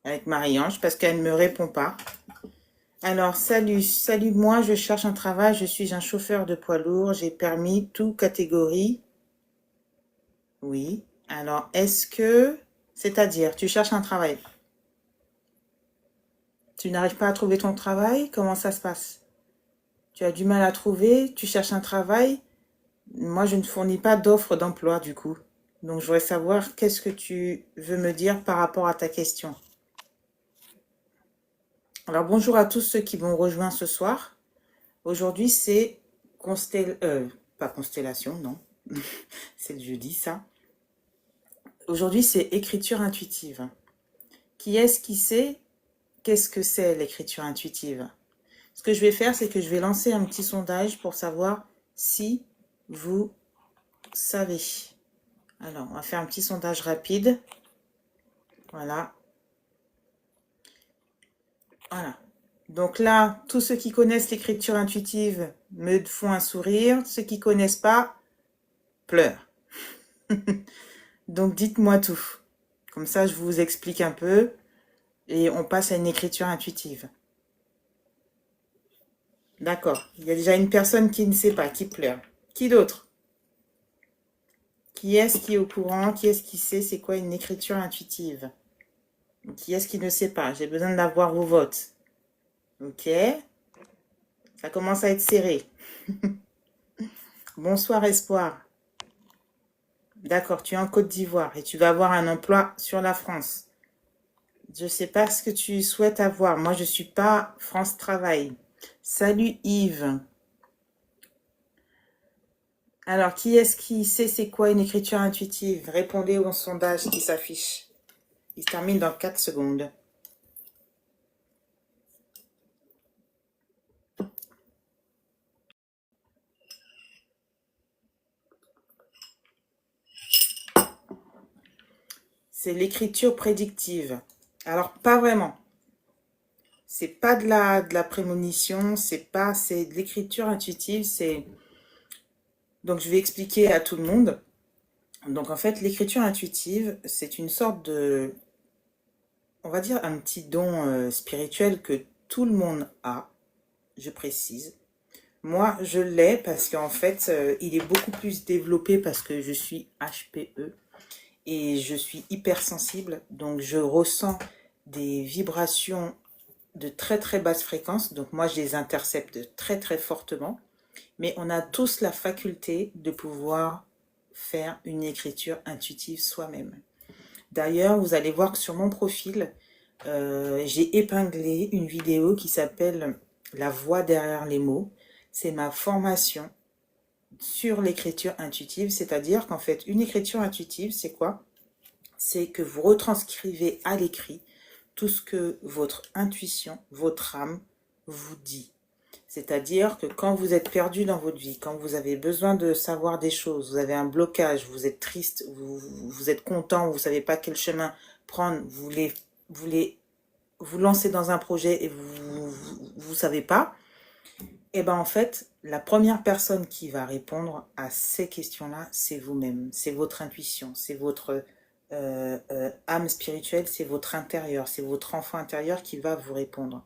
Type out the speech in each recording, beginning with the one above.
avec Marie-Ange parce qu'elle ne me répond pas. Alors, salut, moi je cherche un travail, je suis un chauffeur de poids lourd, j'ai permis tout catégorie. Oui. Alors, c'est-à-dire, tu cherches un travail, tu n'arrives pas à trouver ton travail, comment ça se passe? Tu as du mal à trouver, tu cherches un travail. Moi, je ne fournis pas d'offre d'emploi du coup. Donc, je voudrais savoir qu'est-ce que tu veux me dire par rapport à ta question. Alors, bonjour à tous ceux qui vont rejoindre ce soir. Aujourd'hui, c'est pas constellation, non. C'est le jeudi, ça. Aujourd'hui, c'est écriture intuitive. Qui est-ce qui sait qu'est-ce que c'est l'écriture intuitive? Ce que je vais faire, c'est que je vais lancer un petit sondage pour savoir si vous savez. Alors, on va faire un petit sondage rapide. Voilà. Voilà. Donc là, tous ceux qui connaissent l'écriture intuitive me font un sourire. Ceux qui connaissent pas, pleurent. Donc dites-moi tout. Comme ça, je vous explique un peu et on passe à une écriture intuitive. D'accord. Il y a déjà une personne qui ne sait pas, qui pleure. Qui d'autre? Qui est-ce qui est au courant? Qui est-ce qui sait c'est quoi une écriture intuitive? Qui est-ce qui ne sait pas? J'ai besoin d'avoir vos votes. Ok. Ça commence à être serré. Bonsoir Espoir. D'accord, tu es en Côte d'Ivoire et tu vas avoir un emploi sur la France. Je ne sais pas ce que tu souhaites avoir. Moi, je ne suis pas France Travail. Salut Yves. Alors, qui est-ce qui sait c'est quoi une écriture intuitive? Répondez au sondage qui s'affiche. Il se termine dans 4 secondes. C'est l'écriture prédictive. Alors, pas vraiment. C'est pas de la prémonition, c'est de l'écriture intuitive, donc je vais expliquer à tout le monde. Donc en fait, l'écriture intuitive, c'est une sorte de, on va dire un petit don spirituel que tout le monde a, je précise. Moi, je l'ai parce qu'en fait, il est beaucoup plus développé parce que je suis HPE et je suis hypersensible, donc je ressens des vibrations de très très basse fréquence, donc moi je les intercepte très très fortement, mais on a tous la faculté de pouvoir faire une écriture intuitive soi-même. D'ailleurs, vous allez voir que sur mon profil, j'ai épinglé une vidéo qui s'appelle La voix derrière les mots. C'est ma formation sur l'écriture intuitive, c'est-à-dire qu'en fait, une écriture intuitive, c'est quoi? C'est que vous retranscrivez à l'écrit tout ce que votre intuition, votre âme vous dit. C'est-à-dire que quand vous êtes perdu dans votre vie, quand vous avez besoin de savoir des choses, vous avez un blocage, vous êtes triste, vous êtes content, vous ne savez pas quel chemin prendre, vous voulez vous lancer dans un projet et vous savez pas, et ben en fait, la première personne qui va répondre à ces questions-là, c'est vous-même, c'est votre intuition, c'est votre âme spirituelle, c'est votre intérieur, c'est votre enfant intérieur qui va vous répondre.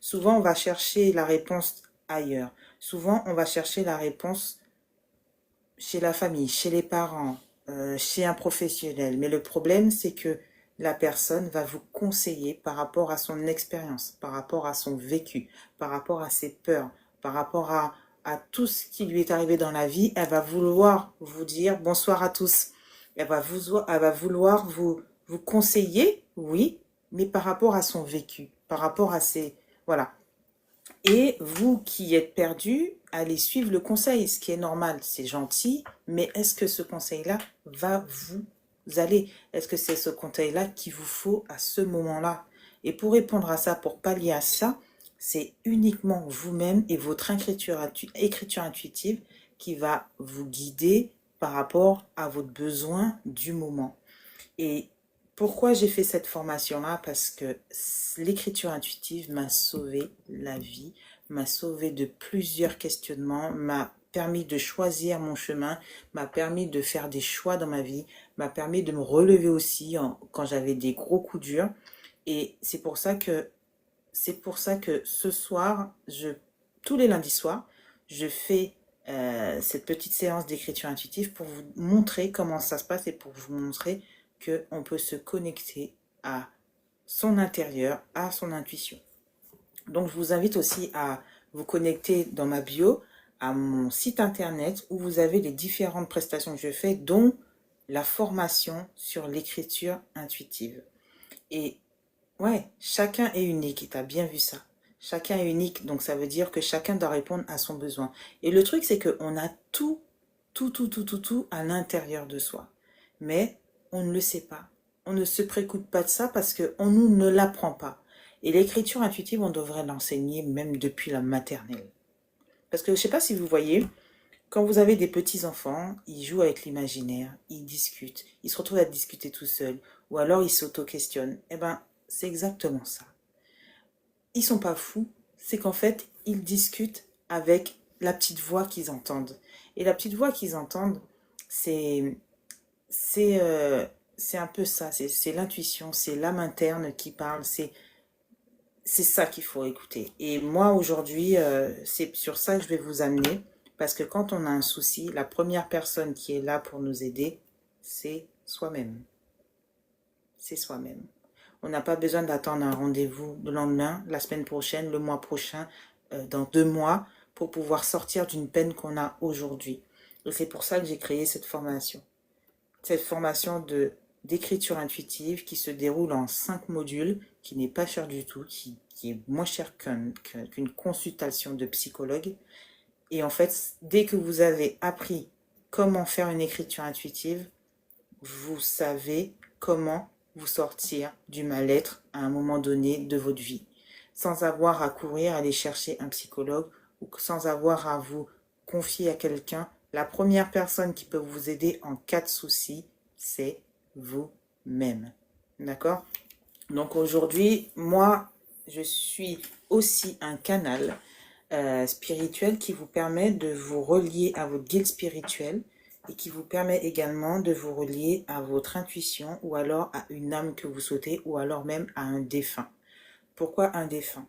Souvent, on va chercher la réponse ailleurs. Souvent, on va chercher la réponse chez la famille, chez les parents, chez un professionnel. Mais le problème, c'est que la personne va vous conseiller par rapport à son expérience, par rapport à son vécu, par rapport à ses peurs, par rapport à tout ce qui lui est arrivé dans la vie. Elle va vouloir vous dire bonsoir à tous. Elle va vouloir vous conseiller, oui, mais par rapport à son vécu, par rapport à ses... Voilà. Et vous qui êtes perdu, allez suivre le conseil, ce qui est normal, c'est gentil, mais est-ce que ce conseil-là va vous aller? Est-ce que c'est ce conseil-là qu'il vous faut à ce moment-là? Et pour répondre à ça, pour pallier à ça, c'est uniquement vous-même et votre écriture intuitive qui va vous guider par rapport à votre besoin du moment. Et pourquoi j'ai fait cette formation-là? Parce que l'écriture intuitive m'a sauvé la vie, m'a sauvé de plusieurs questionnements, m'a permis de choisir mon chemin, m'a permis de faire des choix dans ma vie, m'a permis de me relever aussi quand j'avais des gros coups durs. Et c'est pour ça que ce soir, tous les lundis soirs, je fais cette petite séance d'écriture intuitive pour vous montrer comment ça se passe et pour vous montrer qu'on peut se connecter à son intérieur, à son intuition. Donc, je vous invite aussi à vous connecter dans ma bio, à mon site internet où vous avez les différentes prestations que je fais, dont la formation sur l'écriture intuitive. Et ouais, chacun est unique et tu as bien vu ça. Chacun est unique, donc ça veut dire que chacun doit répondre à son besoin. Et le truc, c'est qu'on a tout à l'intérieur de soi. Mais on ne le sait pas. On ne se préoccupe pas de ça parce qu'on nous ne l'apprend pas. Et l'écriture intuitive, on devrait l'enseigner même depuis la maternelle. Parce que je ne sais pas si vous voyez, quand vous avez des petits-enfants, ils jouent avec l'imaginaire, ils discutent, ils se retrouvent à discuter tout seuls, ou alors ils s'auto-questionnent. Eh ben, c'est exactement ça. Ils sont pas fous, c'est qu'en fait, ils discutent avec la petite voix qu'ils entendent. Et la petite voix qu'ils entendent, c'est c'est c'est un peu ça, c'est l'intuition, c'est l'âme interne qui parle, c'est ça qu'il faut écouter. Et moi, aujourd'hui, c'est sur ça que je vais vous amener, parce que quand on a un souci, la première personne qui est là pour nous aider, c'est soi-même. C'est soi-même. On n'a pas besoin d'attendre un rendez-vous le lendemain, la semaine prochaine, le mois prochain, dans 2 mois, pour pouvoir sortir d'une peine qu'on a aujourd'hui. Et c'est pour ça que j'ai créé cette formation. Cette formation d'écriture intuitive qui se déroule en 5 modules, qui n'est pas cher du tout, qui est moins cher qu'une consultation de psychologue. Et en fait, dès que vous avez appris comment faire une écriture intuitive, vous savez comment vous sortir du mal-être à un moment donné de votre vie, sans avoir à courir, aller chercher un psychologue ou sans avoir à vous confier à quelqu'un. La première personne qui peut vous aider en cas de souci, c'est vous-même. D'accord? Donc aujourd'hui, moi, je suis aussi un canal spirituel qui vous permet de vous relier à votre guide spirituel et qui vous permet également de vous relier à votre intuition ou alors à une âme que vous souhaitez ou alors même à un défunt. Pourquoi un défunt?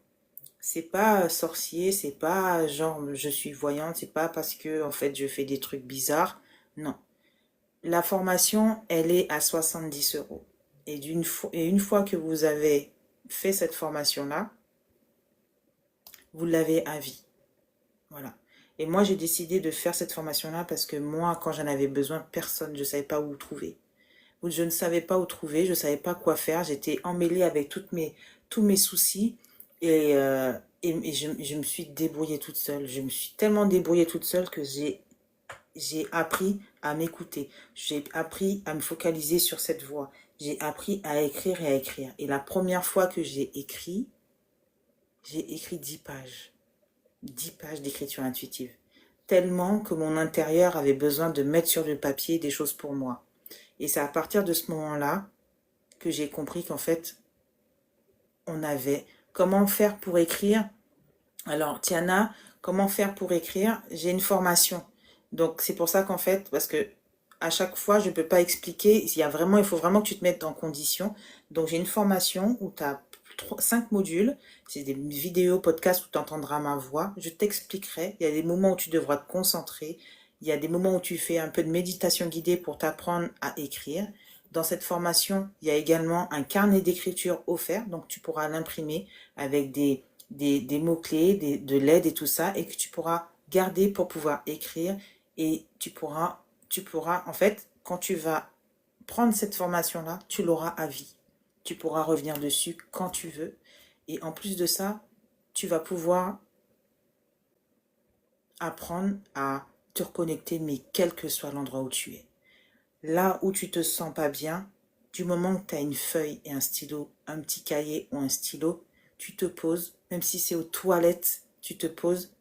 C'est pas sorcier, c'est pas genre je suis voyante, c'est pas parce que en fait je fais des trucs bizarres. Non. La formation, elle est à 70 €. Et une fois que vous avez fait cette formation-là, vous l'avez à vie. Voilà. Et moi, j'ai décidé de faire cette formation-là parce que moi, quand j'en avais besoin, personne, je ne savais pas où trouver. Je ne savais pas où trouver, je ne savais pas quoi faire. J'étais emmêlée avec tous mes soucis et je me suis débrouillée toute seule. Je me suis tellement débrouillée toute seule que j'ai appris à m'écouter. J'ai appris à me focaliser sur cette voix. J'ai appris à écrire et à écrire. Et la première fois que j'ai écrit 10 pages. 10 pages d'écriture intuitive. Tellement que mon intérieur avait besoin de mettre sur le papier des choses pour moi. Et c'est à partir de ce moment-là que j'ai compris qu'en fait, on avait comment faire pour écrire. Alors, Tiana, comment faire pour écrire? J'ai une formation. Donc, c'est pour ça qu'en fait, parce que à chaque fois, je ne peux pas expliquer. Il faut vraiment que tu te mettes en condition. Donc, j'ai une formation où tu as 5 modules. C'est des vidéos, podcasts où tu entendras ma voix. Je t'expliquerai. Il y a des moments où tu devras te concentrer. Il y a des moments où tu fais un peu de méditation guidée pour t'apprendre à écrire. Dans cette formation, il y a également un carnet d'écriture offert. Donc, tu pourras l'imprimer avec des mots-clés, de l'aide et tout ça. Et que tu pourras garder pour pouvoir écrire. Et tu pourras, en fait, quand tu vas prendre cette formation-là, tu l'auras à vie. Tu pourras revenir dessus quand tu veux. Et en plus de ça, tu vas pouvoir apprendre à te reconnecter, mais quel que soit l'endroit où tu es. Là où tu te sens pas bien, du moment que tu as une feuille et un stylo, un petit cahier ou un stylo, tu te poses, même si c'est aux toilettes, tu te poses,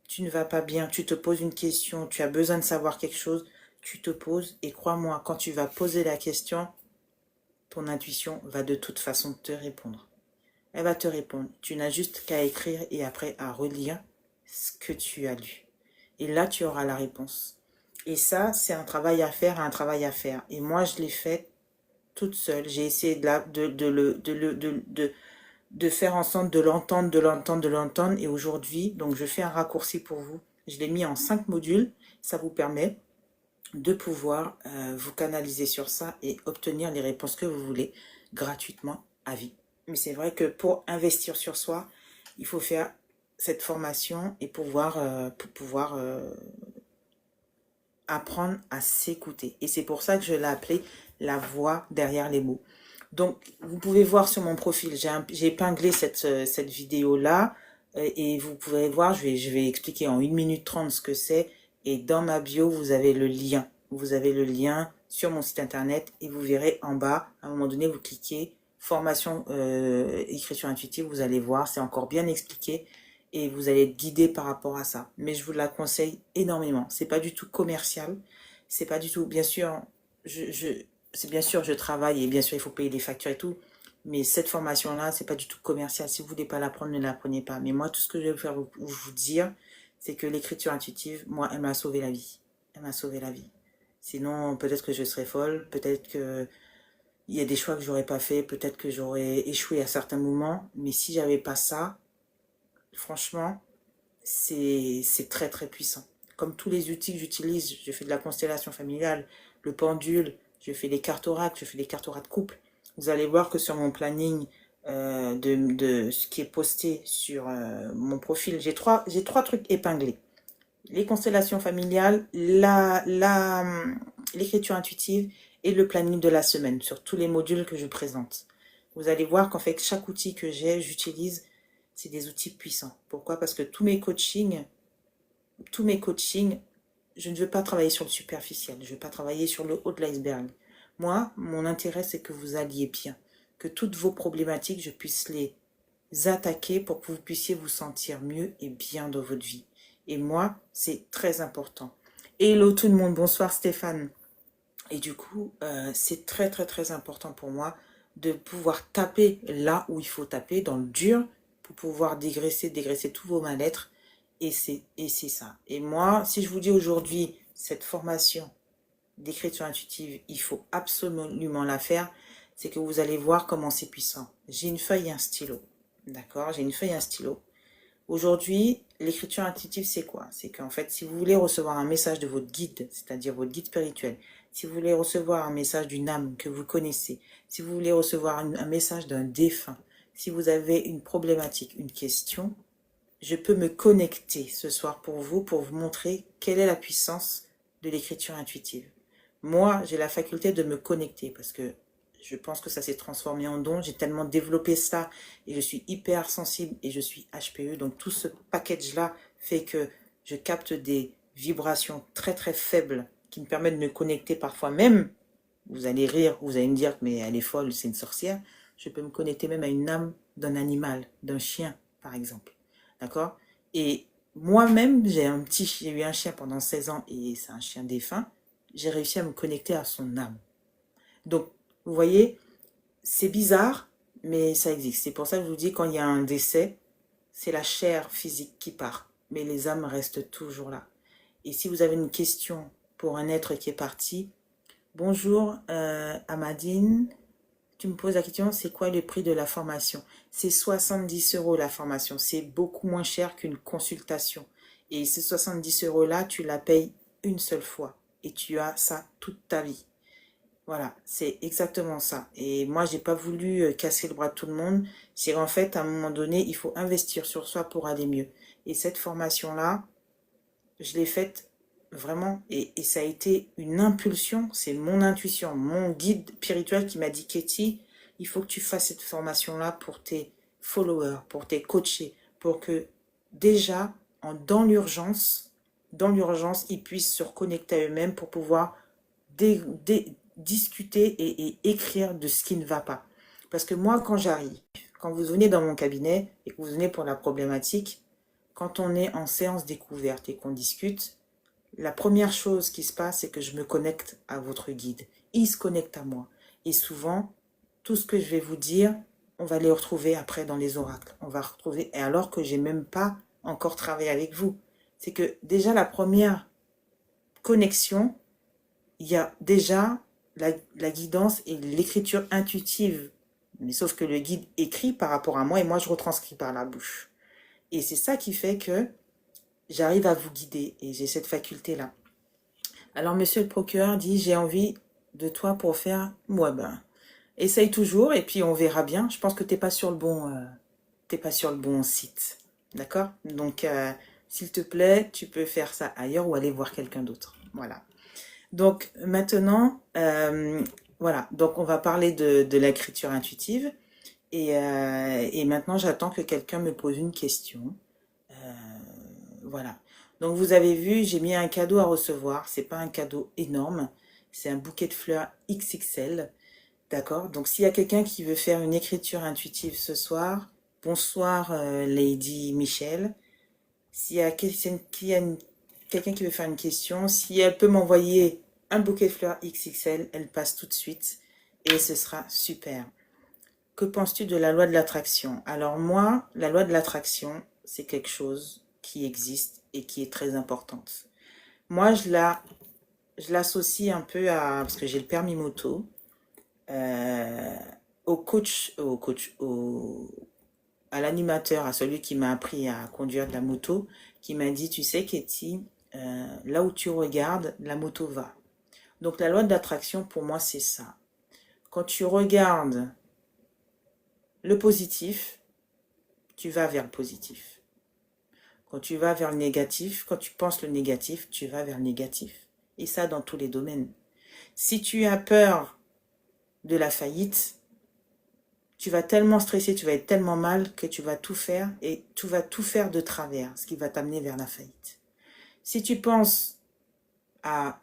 tu ne vas pas bien, tu te poses une question, tu as besoin de savoir quelque chose, tu te poses et crois-moi, quand tu vas poser la question, ton intuition va de toute façon te répondre. Elle va te répondre. Tu n'as juste qu'à écrire et après à relire ce que tu as lu. Et là, tu auras la réponse. Et ça, c'est un travail à faire, un travail à faire. Et moi, je l'ai fait toute seule. J'ai essayé de faire en sorte de l'entendre, de l'entendre, de l'entendre. Et aujourd'hui, donc je fais un raccourci pour vous. Je l'ai mis en 5 modules. Ça vous permet de pouvoir vous canaliser sur ça et obtenir les réponses que vous voulez gratuitement à vie. Mais c'est vrai que pour investir sur soi, il faut faire cette formation et pour pouvoir apprendre à s'écouter. Et c'est pour ça que je l'ai appelé la voix derrière les mots. Donc, vous pouvez voir sur mon profil, j'ai épinglé cette vidéo-là et vous pouvez voir, je vais expliquer en 1 minute 30 ce que c'est. Et dans ma bio, vous avez le lien. Vous avez le lien sur mon site internet et vous verrez en bas, à un moment donné, vous cliquez formation écriture intuitive, vous allez voir, c'est encore bien expliqué et vous allez être guidé par rapport à ça. Mais je vous la conseille énormément. C'est pas du tout commercial, c'est pas du tout, bien sûr, c'est bien sûr, je travaille et bien sûr, il faut payer les factures et tout. Mais cette formation-là, c'est pas du tout commercial. Si vous voulez pas l'apprendre, ne l'apprenez pas. Mais moi, tout ce que je vais faire vous dire, c'est que l'écriture intuitive, moi, elle m'a sauvé la vie. Elle m'a sauvé la vie. Sinon, peut-être que je serais folle, peut-être que il y a des choix que j'aurais pas fait, peut-être que j'aurais échoué à certains moments. Mais si j'avais pas ça, franchement, c'est très très puissant. Comme tous les outils que j'utilise, je fais de la constellation familiale, le pendule, je fais les cartes oracles, je fais les cartes oracles couple. Vous allez voir que sur mon planning de ce qui est posté sur mon profil, j'ai trois trucs épinglés. Les constellations familiales, l'écriture intuitive et le planning de la semaine sur tous les modules que je présente. Vous allez voir qu'en fait, chaque outil que j'utilise, c'est des outils puissants. Pourquoi? Parce que tous mes coachings, je ne veux pas travailler sur le superficiel, je ne veux pas travailler sur le haut de l'iceberg. Moi, mon intérêt, c'est que vous alliez bien, que toutes vos problématiques, je puisse les attaquer pour que vous puissiez vous sentir mieux et bien dans votre vie. Et moi, c'est très important. Hello tout le monde, bonsoir Stéphane. Et du coup, c'est très très très important pour moi de pouvoir taper là où il faut taper, dans le dur, pour pouvoir dégraisser tous vos mal-être. Et c'est ça. Et moi, si je vous dis aujourd'hui, cette formation d'écriture intuitive, il faut absolument la faire, c'est que vous allez voir comment c'est puissant. J'ai une feuille et un stylo. D'accord? J'ai une feuille et un stylo. Aujourd'hui, l'écriture intuitive, c'est quoi? C'est qu'en fait, si vous voulez recevoir un message de votre guide, c'est-à-dire votre guide spirituel, si vous voulez recevoir un message d'une âme que vous connaissez, si vous voulez recevoir un message d'un défunt, si vous avez une problématique, une question, je peux me connecter ce soir pour vous montrer quelle est la puissance de l'écriture intuitive. Moi, j'ai la faculté de me connecter parce que je pense que ça s'est transformé en don. J'ai tellement développé ça et je suis hyper sensible et je suis HPE. Donc tout ce package-là fait que je capte des vibrations très très faibles qui me permettent de me connecter parfois même. Vous allez rire, vous allez me dire mais elle est folle, c'est une sorcière. Je peux me connecter même à une âme d'un animal, d'un chien par exemple. D'accord? Et moi-même, j'ai eu un chien pendant 16 ans et c'est un chien défunt. J'ai réussi à me connecter à son âme. Donc, vous voyez, c'est bizarre, mais ça existe. C'est pour ça que je vous dis, quand il y a un décès, c'est la chair physique qui part, mais les âmes restent toujours là. Et si vous avez une question pour un être qui est parti, bonjour Amadine, tu me poses la question, c'est quoi le prix de la formation? C'est 70 € la formation, c'est beaucoup moins cher qu'une consultation. Et ces 70 € là, tu la payes une seule fois et tu as ça toute ta vie. Voilà, c'est exactement ça. Et moi, j'ai pas voulu casser le bras de tout le monde. C'est qu'en fait, à un moment donné, il faut investir sur soi pour aller mieux. Et cette formation-là, je l'ai faite vraiment, et ça a été une impulsion. C'est mon intuition, mon guide spirituel qui m'a dit, Katie, il faut que tu fasses cette formation-là pour tes followers, pour tes coachés, pour que déjà, dans l'urgence, ils puissent se reconnecter à eux-mêmes pour pouvoir discuter et écrire de ce qui ne va pas. Parce que moi, quand j'arrive, quand vous venez dans mon cabinet et que vous venez pour la problématique, quand on est en séance découverte et qu'on discute, la première chose qui se passe, c'est que je me connecte à votre guide. Il se connecte à moi. Et souvent, tout ce que je vais vous dire, on va les retrouver après dans les oracles. On va retrouver, et alors que j'ai même pas encore travaillé avec vous. C'est que déjà la première connexion, il y a déjà la guidance et l'écriture intuitive. Mais sauf que le guide écrit par rapport à moi et moi je retranscris par la bouche. Et c'est ça qui fait que j'arrive à vous guider et j'ai cette faculté-là. Alors monsieur le procureur dit, j'ai envie de toi pour faire, ouais ben, essaye toujours et puis on verra bien. Je pense que t'es pas sur le bon, t'es pas sur le bon site. D'accord? Donc, s'il te plaît, tu peux faire ça ailleurs ou aller voir quelqu'un d'autre. Voilà. Donc, maintenant, voilà. Donc, on va parler de l'écriture intuitive. Et maintenant, j'attends que quelqu'un me pose une question. Euh, voilà. Donc, vous avez vu, j'ai mis un cadeau à recevoir. C'est pas un cadeau énorme. C'est un bouquet de fleurs XXL. D'accord? Donc, s'il y a quelqu'un qui veut faire une écriture intuitive ce soir, bonsoir Lady Michel. S'il y a quelqu'un qui veut faire une question, si elle peut m'envoyer un bouquet de fleurs XXL, elle passe tout de suite et ce sera super. Que penses-tu de la loi de l'attraction? Alors moi, la loi de l'attraction, c'est quelque chose qui existe et qui est très importante. Moi, je l'associe un peu à, parce que j'ai le permis moto, euh, à l'animateur, à celui qui m'a appris à conduire de la moto, qui m'a dit, tu sais, Katie, là où tu regardes, la moto va. Donc la loi de l'attraction, pour moi, c'est ça. Quand tu regardes le positif, tu vas vers le positif. Quand tu vas vers le négatif, quand tu penses le négatif, tu vas vers le négatif. Et ça, dans tous les domaines. Si tu as peur de la faillite, tu vas tellement stresser, tu vas être tellement mal que tu vas tout faire et tu vas tout faire de travers, ce qui va t'amener vers la faillite. Si tu penses à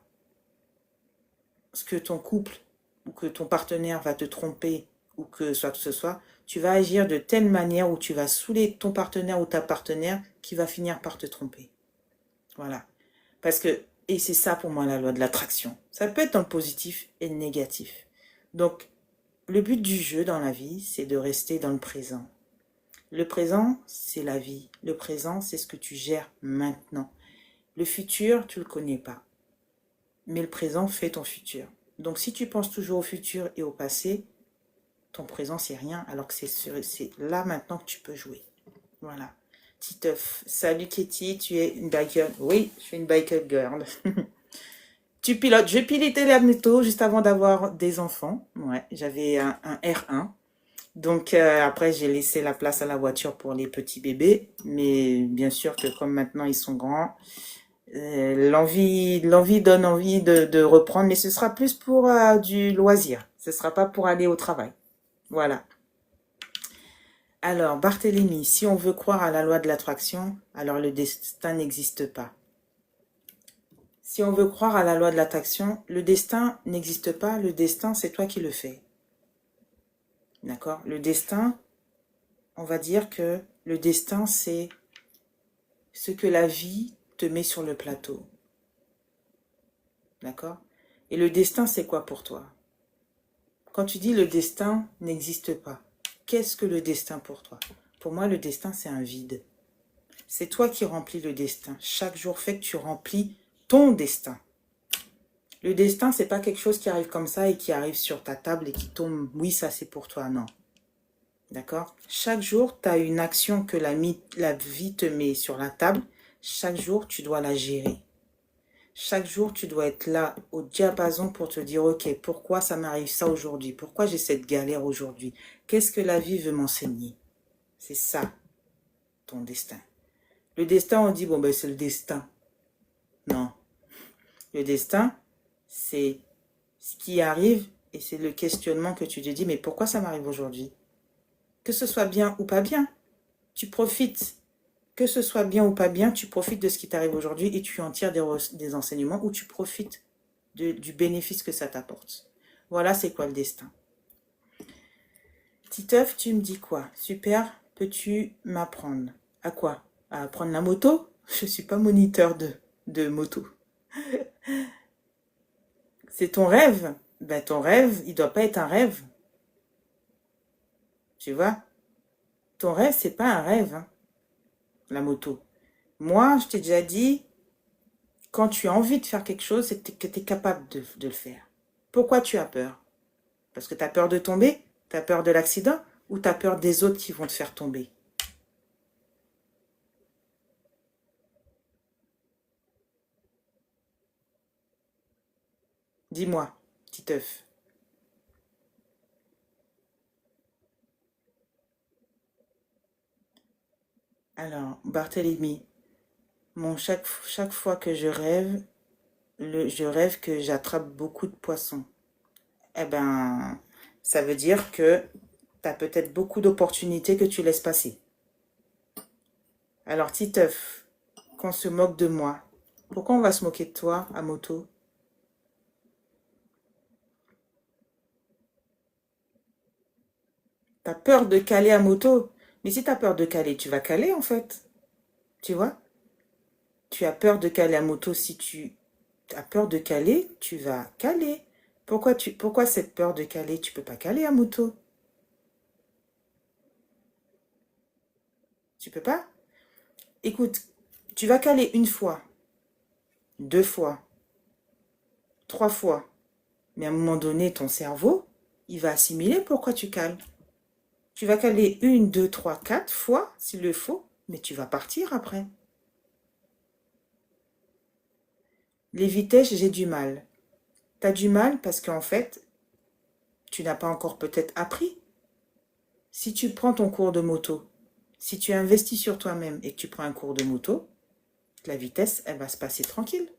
ce que ton couple ou que ton partenaire va te tromper ou que ce soit, tu vas agir de telle manière où tu vas saouler ton partenaire ou ta partenaire qui va finir par te tromper. Voilà. Parce que, et c'est ça pour moi la loi de l'attraction. Ça peut être dans le positif et le négatif. Donc, le but du jeu dans la vie, c'est de rester dans le présent. Le présent, c'est la vie. Le présent, c'est ce que tu gères maintenant. Le futur, tu ne le connais pas. Mais le présent fait ton futur. Donc si tu penses toujours au futur et au passé, ton présent, c'est rien, alors que c'est là maintenant que tu peux jouer. Voilà. Titeuf. Salut Katie, tu es une biker. Oui, je suis une biker girl. Tu pilotes. Je pilotais la moto juste avant d'avoir des enfants. Ouais, j'avais un R1. Donc après, j'ai laissé la place à la voiture pour les petits bébés. Mais bien sûr que comme maintenant ils sont grands, l'envie donne envie de reprendre. Mais ce sera plus pour du loisir. Ce sera pas pour aller au travail. Voilà. Alors, Barthélemy, si on veut croire à la loi de l'attraction, alors le destin n'existe pas. Si on veut croire à la loi de l'attraction, le destin n'existe pas. Le destin, c'est toi qui le fais. D'accord? Le destin, on va dire que le destin, c'est ce que la vie te met sur le plateau. D'accord? Et le destin, c'est quoi pour toi? Quand tu dis le destin n'existe pas, qu'est-ce que le destin pour toi? Pour moi, le destin, c'est un vide. C'est toi qui remplis le destin. Chaque jour fait que tu remplis ton destin. Le destin, c'est pas quelque chose qui arrive comme ça et qui arrive sur ta table et qui tombe. Oui, ça c'est pour toi, non. D'accord? Chaque jour, tu as une action que la vie te met sur la table. Chaque jour, tu dois la gérer. Chaque jour, tu dois être là au diapason pour te dire, ok, pourquoi ça m'arrive ça aujourd'hui? Pourquoi j'ai cette galère aujourd'hui? Qu'est-ce que la vie veut m'enseigner? C'est ça, ton destin. Le destin, on dit, bon, ben c'est le destin. Non. Le destin, c'est ce qui arrive et c'est le questionnement que tu te dis, mais pourquoi ça m'arrive aujourd'hui? Que ce soit bien ou pas bien, tu profites. Que ce soit bien ou pas bien, tu profites de ce qui t'arrive aujourd'hui et tu en tires des enseignements ou tu profites du bénéfice que ça t'apporte. Voilà, c'est quoi le destin. Titeuf, tu me dis quoi? Super, peux-tu m'apprendre? À quoi? À apprendre la moto? Je ne suis pas moniteur de moto. C'est ton rêve? Ben, ton rêve, il doit pas être un rêve. Tu vois? Ton rêve, c'est pas un rêve, hein, la moto. Moi, je t'ai déjà dit, quand tu as envie de faire quelque chose, c'est que tu es capable de le faire. Pourquoi tu as peur? Parce que tu as peur de tomber? Tu as peur de l'accident? Ou tu as peur des autres qui vont te faire tomber? Dis-moi, petit œuf. Alors, Barthélemy, chaque fois que je rêve, je rêve que j'attrape beaucoup de poissons. Eh ben, ça veut dire que tu as peut-être beaucoup d'opportunités que tu laisses passer. Alors, Titeuf, qu'on se moque de moi. Pourquoi on va se moquer de toi à moto? T'as peur de caler à moto. Mais si t'as peur de caler, tu vas caler en fait. Tu vois? Tu as peur de caler à moto. Si tu as peur de caler, tu vas caler. Pourquoi cette peur de caler? Tu peux pas caler à moto. Tu peux pas? Écoute, tu vas caler une fois, deux fois, trois fois. Mais à un moment donné, ton cerveau, il va assimiler pourquoi tu cales. Tu vas caler une, deux, trois, quatre fois, s'il le faut, mais tu vas partir après. Les vitesses, j'ai du mal. T'as du mal parce qu'en fait, tu n'as pas encore peut-être appris. Si tu prends ton cours de moto, si tu investis sur toi-même et que tu prends un cours de moto, la vitesse, elle va se passer tranquille.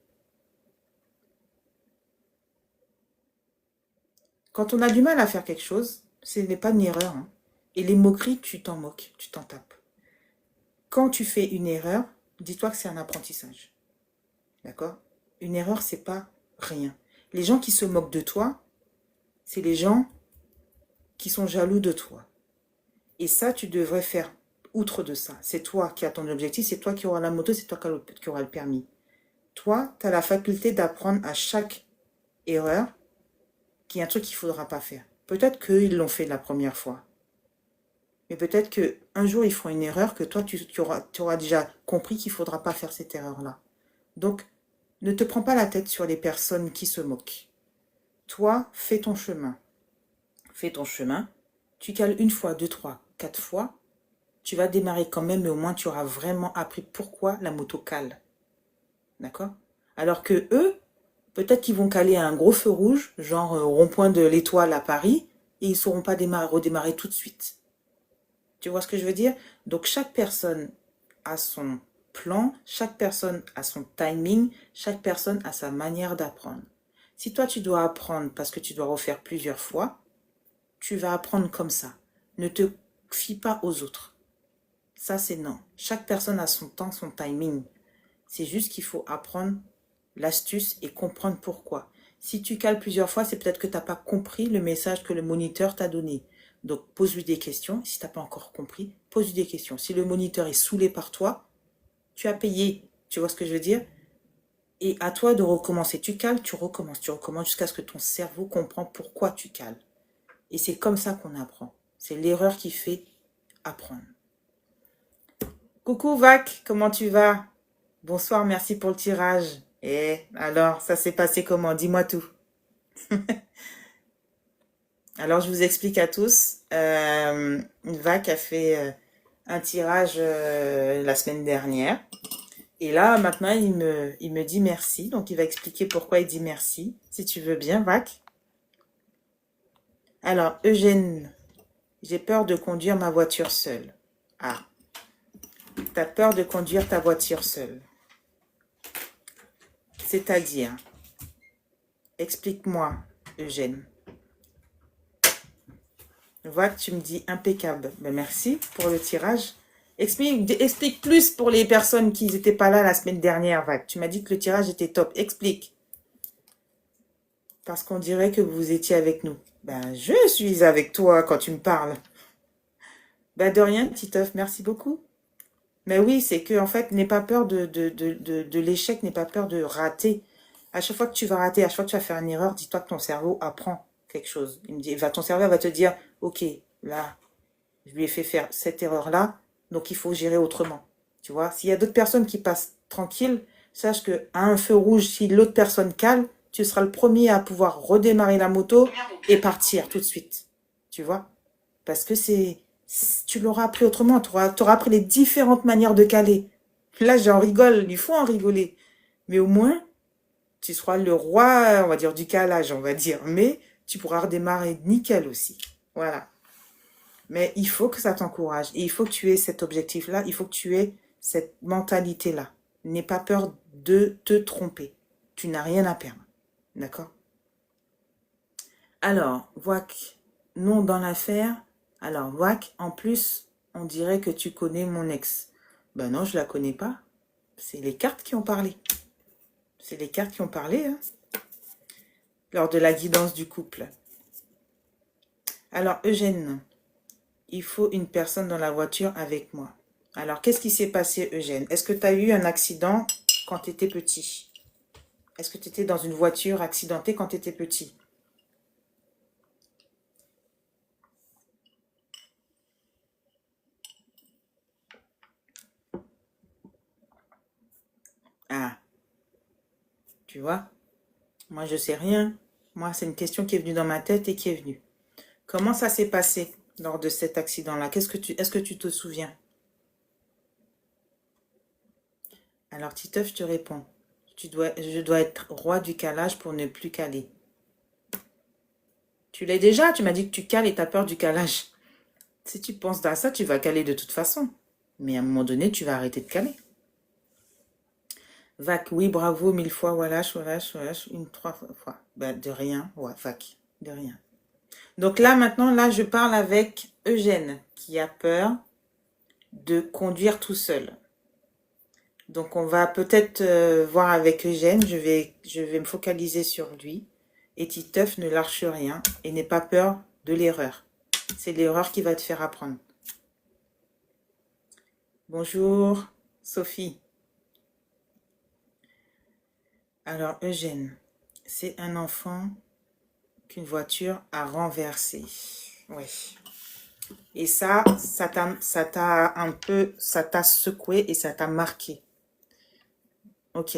Quand on a du mal à faire quelque chose, ce n'est pas une erreur, hein. Et les moqueries, tu t'en moques, tu t'en tapes. Quand tu fais une erreur, dis-toi que c'est un apprentissage. D'accord? Une erreur, c'est pas rien. Les gens qui se moquent de toi, c'est les gens qui sont jaloux de toi. Et ça, tu devrais faire outre de ça. C'est toi qui as ton objectif, c'est toi qui auras la moto, c'est toi qui auras le permis. Toi, tu as la faculté d'apprendre à chaque erreur qu'il y a un truc qu'il ne faudra pas faire. Peut-être qu'ils l'ont fait la première fois. Mais peut-être qu'un jour, ils feront une erreur que toi, tu auras déjà compris qu'il ne faudra pas faire cette erreur-là. Donc, ne te prends pas la tête sur les personnes qui se moquent. Toi, fais ton chemin. Fais ton chemin. Tu cales une fois, deux, trois, quatre fois. Tu vas démarrer quand même, mais au moins tu auras vraiment appris pourquoi la moto cale. D'accord? Alors que eux, peut-être qu'ils vont caler à un gros feu rouge, genre au rond-point de l'Étoile à Paris, et ils ne sauront pas redémarrer tout de suite. Tu vois ce que je veux dire? Donc chaque personne a son plan, chaque personne a son timing, chaque personne a sa manière d'apprendre. Si toi tu dois apprendre parce que tu dois refaire plusieurs fois, tu vas apprendre comme ça. Ne te fie pas aux autres. Ça, c'est non. Chaque personne a son temps, son timing. C'est juste qu'il faut apprendre l'astuce et comprendre pourquoi. Si tu cales plusieurs fois, c'est peut-être que tu n'as pas compris le message que le moniteur t'a donné. Donc, pose-lui des questions. Si tu n'as pas encore compris, pose-lui des questions. Si le moniteur est saoulé par toi, tu as payé. Tu vois ce que je veux dire? Et à toi de recommencer. Tu cales, tu recommences jusqu'à ce que ton cerveau comprend pourquoi tu cales. Et c'est comme ça qu'on apprend. C'est l'erreur qui fait apprendre. Coucou Vac, comment tu vas? Bonsoir, merci pour le tirage. Et alors, ça s'est passé comment? Dis-moi tout. Alors, je vous explique à tous. Vac a fait un tirage la semaine dernière. Et là, maintenant, il me dit merci. Donc, il va expliquer pourquoi il dit merci. Si tu veux bien, Vac. Alors, Eugène, j'ai peur de conduire ma voiture seule. Ah, t'as peur de conduire ta voiture seule. C'est-à-dire, explique-moi, Eugène. Voilà, tu me dis impeccable. Ben, merci pour le tirage. Explique plus pour les personnes qui n'étaient pas là la semaine dernière, Vac. Tu m'as dit que le tirage était top. Explique. Parce qu'on dirait que vous étiez avec nous. Ben, je suis avec toi quand tu me parles. Ben, de rien, Titeuf, merci beaucoup. Mais oui, c'est que, en fait, n'aie pas peur de l'échec, n'aie pas peur de rater. À chaque fois que tu vas rater, à chaque fois que tu vas faire une erreur, dis-toi que ton cerveau apprend quelque chose. Ton cerveau va te dire, ok, là, je lui ai fait faire cette erreur-là, donc il faut gérer autrement. Tu vois, s'il y a d'autres personnes qui passent tranquilles, sache que à un feu rouge, si l'autre personne cale, tu seras le premier à pouvoir redémarrer la moto et partir tout de suite. Tu vois? Parce que tu l'auras appris autrement. Tu auras appris les différentes manières de caler. Là, j'en rigole. Il faut en rigoler. Mais au moins, tu seras le roi, on va dire, du calage, on va dire. Mais tu pourras redémarrer nickel aussi. Voilà. Mais il faut que ça t'encourage. Et il faut que tu aies cet objectif-là. Il faut que tu aies cette mentalité-là. N'aie pas peur de te tromper. Tu n'as rien à perdre. D'accord? Alors, Wack, non dans l'affaire. Alors, Wack, en plus, on dirait que tu connais mon ex. Ben non, je la connais pas. C'est les cartes qui ont parlé. C'est les cartes qui ont parlé, hein, lors de la guidance du couple. Alors, Eugène, il faut une personne dans la voiture avec moi. Alors, qu'est-ce qui s'est passé, Eugène? Est-ce que tu as eu un accident quand tu étais petit? Est-ce que tu étais dans une voiture accidentée quand tu étais petit? Ah, tu vois? Moi, je sais rien. Moi, c'est une question qui est venue dans ma tête et qui est venue. Comment ça s'est passé lors de cet accident-là? Est-ce que tu te souviens? Alors, Titeuf, je te réponds. Je dois être roi du calage pour ne plus caler. Tu l'es déjà, tu m'as dit que tu cales et tu as peur du calage. Si tu penses à ça, tu vas caler de toute façon. Mais à un moment donné, tu vas arrêter de caler. Vac, oui, bravo, 1000 fois, voilà, une 3 fois. Ben, de rien, ouais, Vac, de rien. Donc là, maintenant, là, je parle avec Eugène, qui a peur de conduire tout seul. Donc, on va peut-être voir avec Eugène. Je vais me focaliser sur lui. Et Titeuf ne lâche rien et n'aie pas peur de l'erreur. C'est l'erreur qui va te faire apprendre. Bonjour, Sophie. Alors, Eugène, c'est un enfant qu'une voiture a renversé. Oui. Et ça t'a un peu, ça t'a secoué et ça t'a marqué. Ok.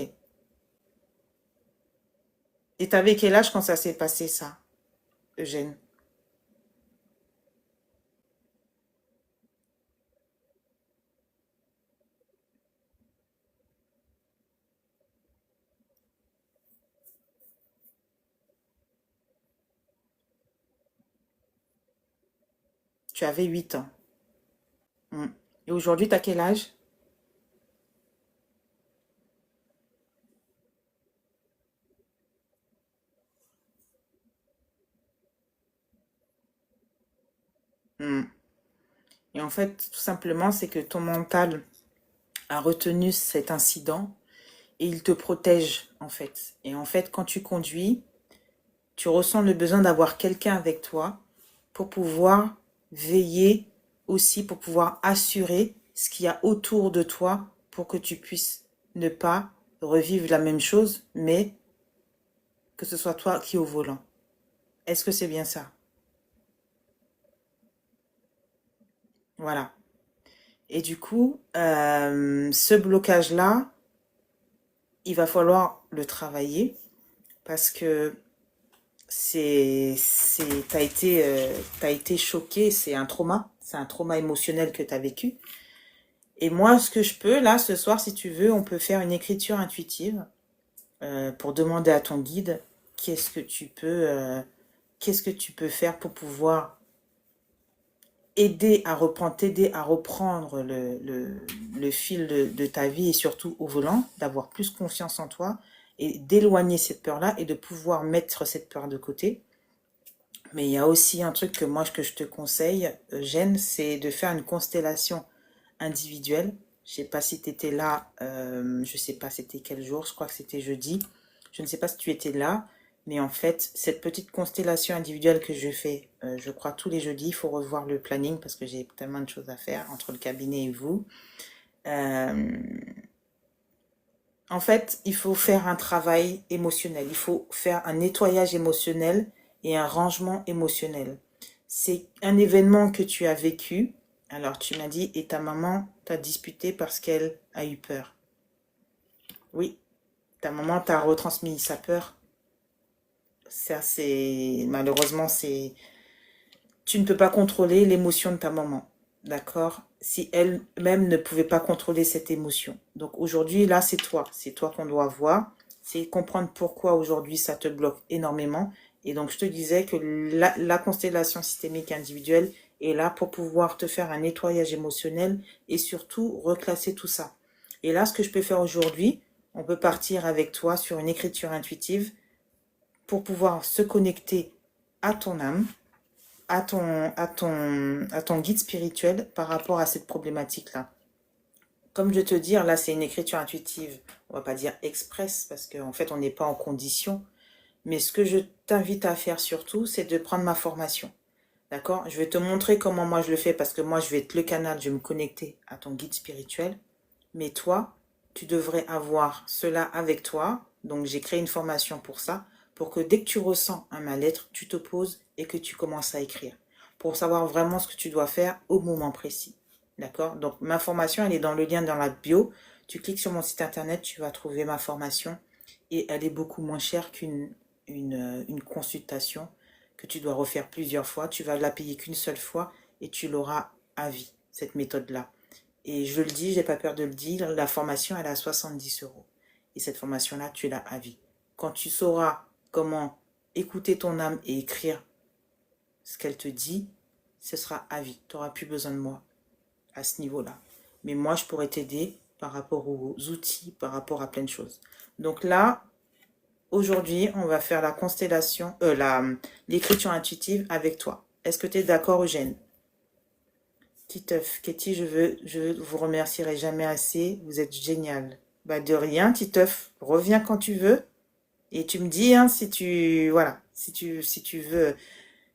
Et t'avais quel âge quand ça s'est passé, ça, Eugène? Tu avais 8 ans. Hmm. Et aujourd'hui, t'as quel âge? Hmm. Et en fait, tout simplement, c'est que ton mental a retenu cet incident et il te protège, en fait. Et en fait, quand tu conduis, tu ressens le besoin d'avoir quelqu'un avec toi pour pouvoir veiller aussi, pour pouvoir assurer ce qu'il y a autour de toi pour que tu puisses ne pas revivre la même chose, mais que ce soit toi qui es au volant. Est-ce que c'est bien ça? Voilà. Et du coup, ce blocage-là, il va falloir le travailler parce que t'as été choqué, c'est un trauma émotionnel que tu as vécu. Et moi, ce que je peux, là, ce soir, si tu veux, on peut faire une écriture intuitive pour demander à ton guide qu'est-ce que tu peux, qu'est-ce que tu peux faire pour pouvoir t'aider à reprendre le fil de ta vie et surtout au volant, d'avoir plus confiance en toi et d'éloigner cette peur-là et de pouvoir mettre cette peur de côté. Mais il y a aussi un truc que moi, que je te conseille, Eugène, c'est de faire une constellation individuelle. Je sais pas si tu étais là, je sais pas c'était quel jour, je crois que c'était jeudi. Je ne sais pas si tu étais là, mais en fait, cette petite constellation individuelle que je fais, je crois tous les jeudis, il faut revoir le planning parce que j'ai tellement de choses à faire entre le cabinet et vous. Euh, En fait, il faut faire un travail émotionnel, il faut faire un nettoyage émotionnel et un rangement émotionnel. C'est un événement que tu as vécu. Alors tu m'as dit, et ta maman t'a disputé parce qu'elle a eu peur. Oui, ta maman t'a retransmis sa peur. Ça, c'est malheureusement, c'est tu ne peux pas contrôler l'émotion de ta maman, d'accord? Si elle-même ne pouvait pas contrôler cette émotion. Donc aujourd'hui, là, c'est toi qu'on doit voir, c'est comprendre pourquoi aujourd'hui ça te bloque énormément. Et donc je te disais que la constellation systémique individuelle est là pour pouvoir te faire un nettoyage émotionnel et surtout reclasser tout ça. Et là, ce que je peux faire aujourd'hui, on peut partir avec toi sur une écriture intuitive pour pouvoir se connecter à ton âme, à ton guide spirituel par rapport à cette problématique-là. Comme je te dis, là, c'est une écriture intuitive, on va pas dire express, parce qu'en fait, on n'est pas en condition. Mais ce que je t'invite à faire surtout, c'est de prendre ma formation. D'accord? Je vais te montrer comment moi je le fais, parce que moi, je vais être le canal, je vais me connecter à ton guide spirituel. Mais toi, tu devrais avoir cela avec toi. Donc, j'ai créé une formation pour ça, pour que dès que tu ressens un mal-être, tu te poses et que tu commences à écrire, pour savoir vraiment ce que tu dois faire au moment précis. D'accord? Donc, ma formation, elle est dans le lien dans la bio. Tu cliques sur mon site internet, tu vas trouver ma formation et elle est beaucoup moins chère qu'une consultation que tu dois refaire plusieurs fois. Tu vas la payer qu'une seule fois et tu l'auras à vie, cette méthode-là. Et je le dis, j'ai pas peur de le dire, la formation, elle est à 70 €. Et cette formation-là, tu l'as à vie. Quand tu sauras comment écouter ton âme et écrire ce qu'elle te dit, ce sera à vie. Tu n'auras plus besoin de moi à ce niveau-là. Mais moi, je pourrais t'aider par rapport aux outils, par rapport à plein de choses. Donc là, aujourd'hui, on va faire la constellation, l'écriture intuitive avec toi. Est-ce que tu es d'accord, Eugène? Titeuf, Katie, je vous remercierai jamais assez. Vous êtes génial. Bah de rien, Titeuf. Reviens quand tu veux. Et tu me dis, hein, si tu, voilà, si tu veux.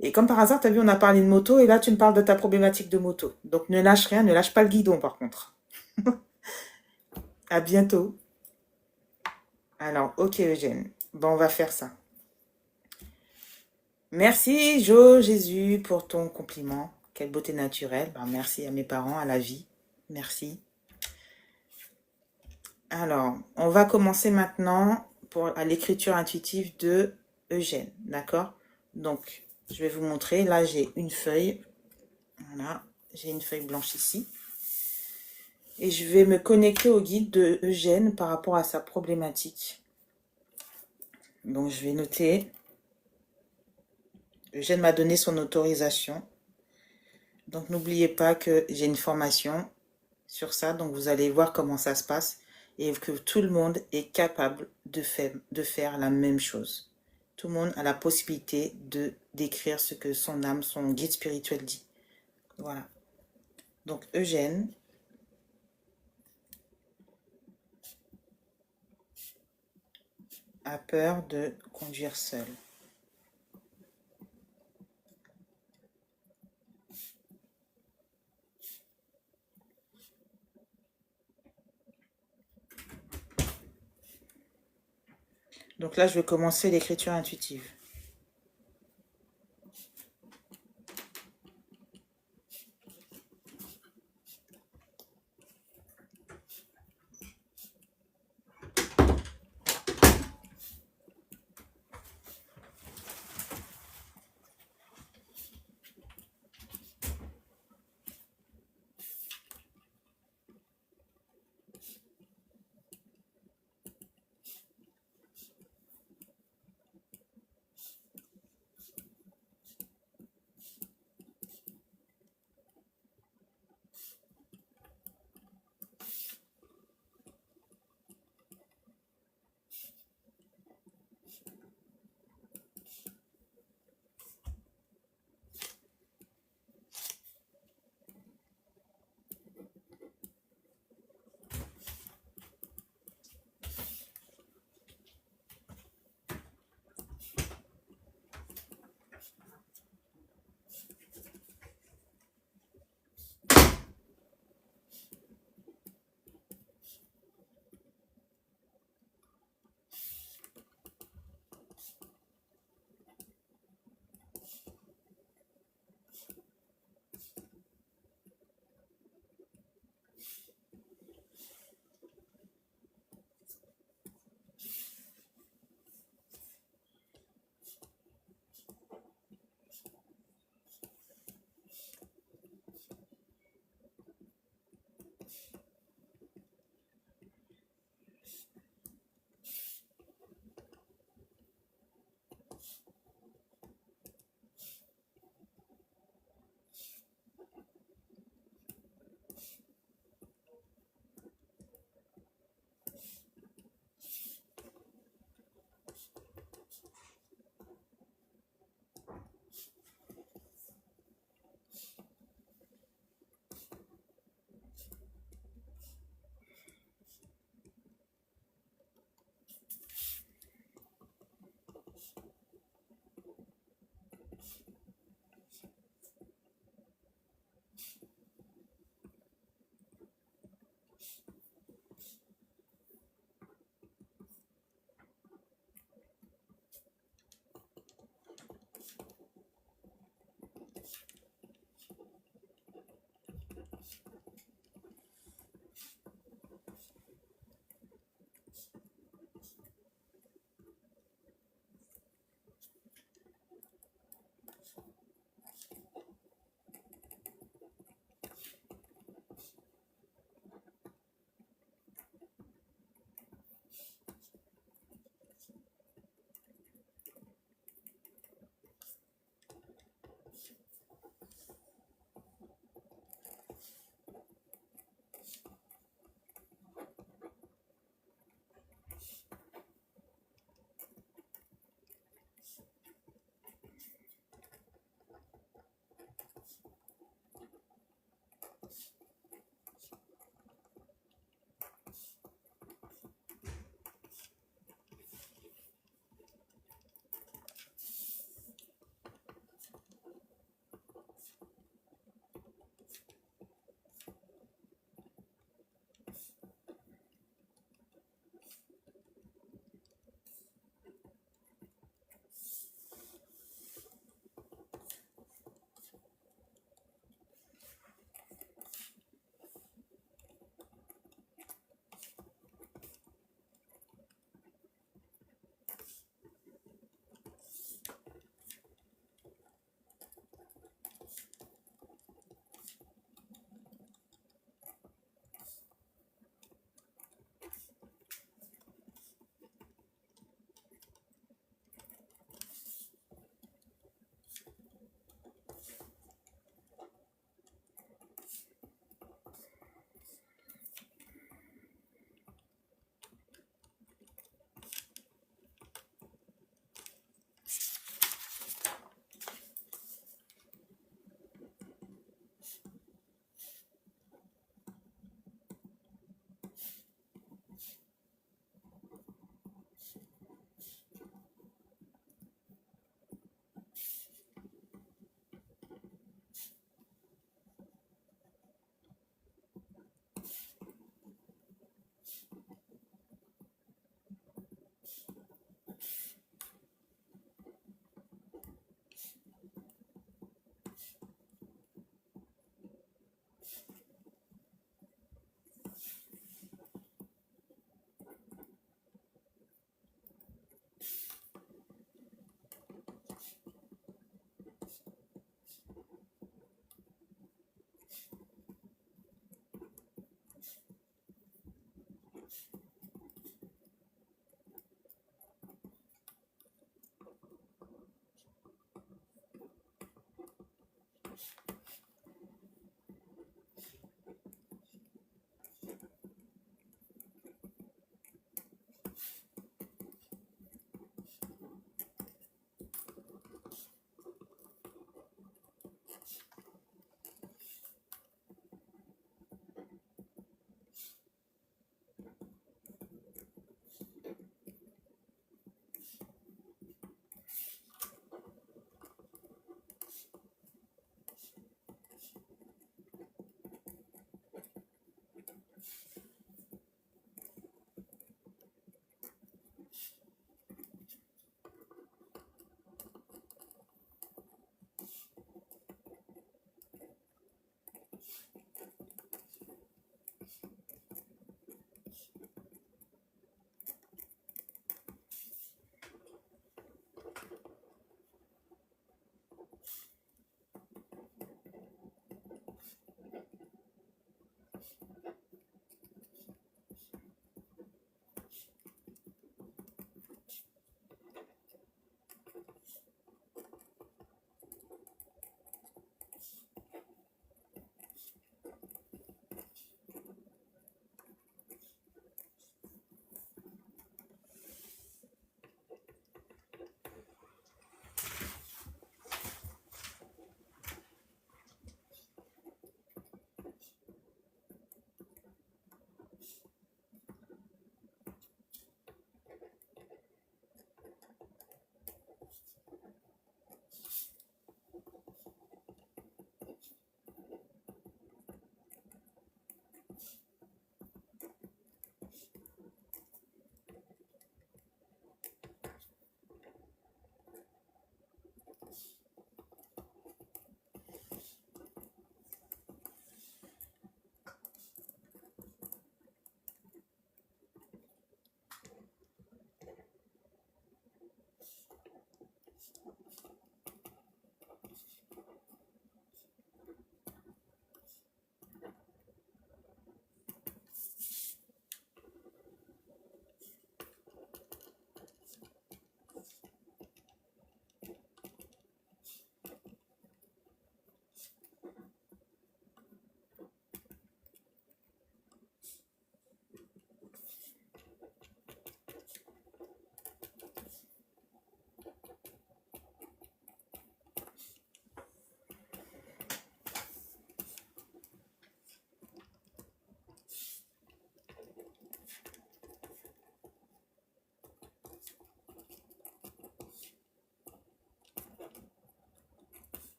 Et comme par hasard, t'as vu, on a parlé de moto et là, tu me parles de ta problématique de moto. Donc ne lâche rien, ne lâche pas le guidon par contre. À bientôt. Alors, ok, Eugène. Bon, on va faire ça. Merci, Jo, Jésus, pour ton compliment. Quelle beauté naturelle. Ben, merci à mes parents, à la vie. Merci. Alors, on va commencer maintenant à l'écriture intuitive de Eugène, d'accord? Donc, je vais vous montrer. Là, j'ai une feuille. Voilà, j'ai une feuille blanche ici. Et je vais me connecter au guide de Eugène par rapport à sa problématique. Donc, je vais noter. Eugène m'a donné son autorisation. Donc, n'oubliez pas que j'ai une formation sur ça. Donc, vous allez voir comment ça se passe et que tout le monde est capable de faire la même chose. Tout le monde a la possibilité de d'écrire ce que son âme, son guide spirituel dit. Voilà. Donc, Eugène a peur de conduire seul. Donc là, je vais commencer l'écriture intuitive.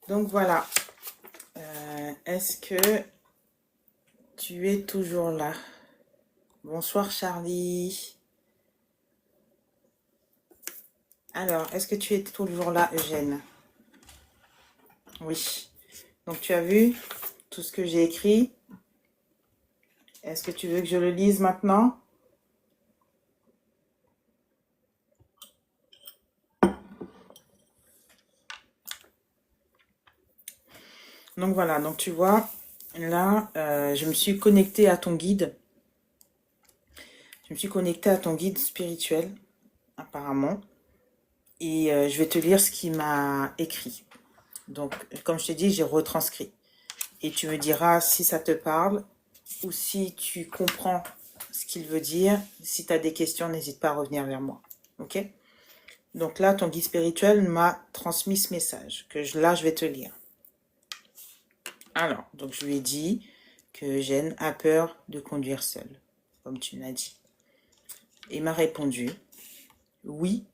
Donc voilà. Est-ce que tu es toujours là? Bonsoir Charlie. Alors, est-ce que tu es toujours là, Eugène? Oui. Donc tu as vu tout ce que j'ai écrit? Est-ce que tu veux que je le lise maintenant? Donc voilà, donc tu vois, là, je me suis connectée à ton guide. Je me suis connectée à ton guide spirituel, apparemment. Et je vais te lire ce qu'il m'a écrit. Donc, comme je t'ai dit, j'ai retranscrit. Et tu me diras si ça te parle ou si tu comprends ce qu'il veut dire. Si tu as des questions, n'hésite pas à revenir vers moi. Ok? Donc là, ton guide spirituel m'a transmis ce message que là, je vais te lire. Alors, donc je lui ai dit que Eugène a peur de conduire seul, comme tu m'as dit. Il m'a répondu, oui,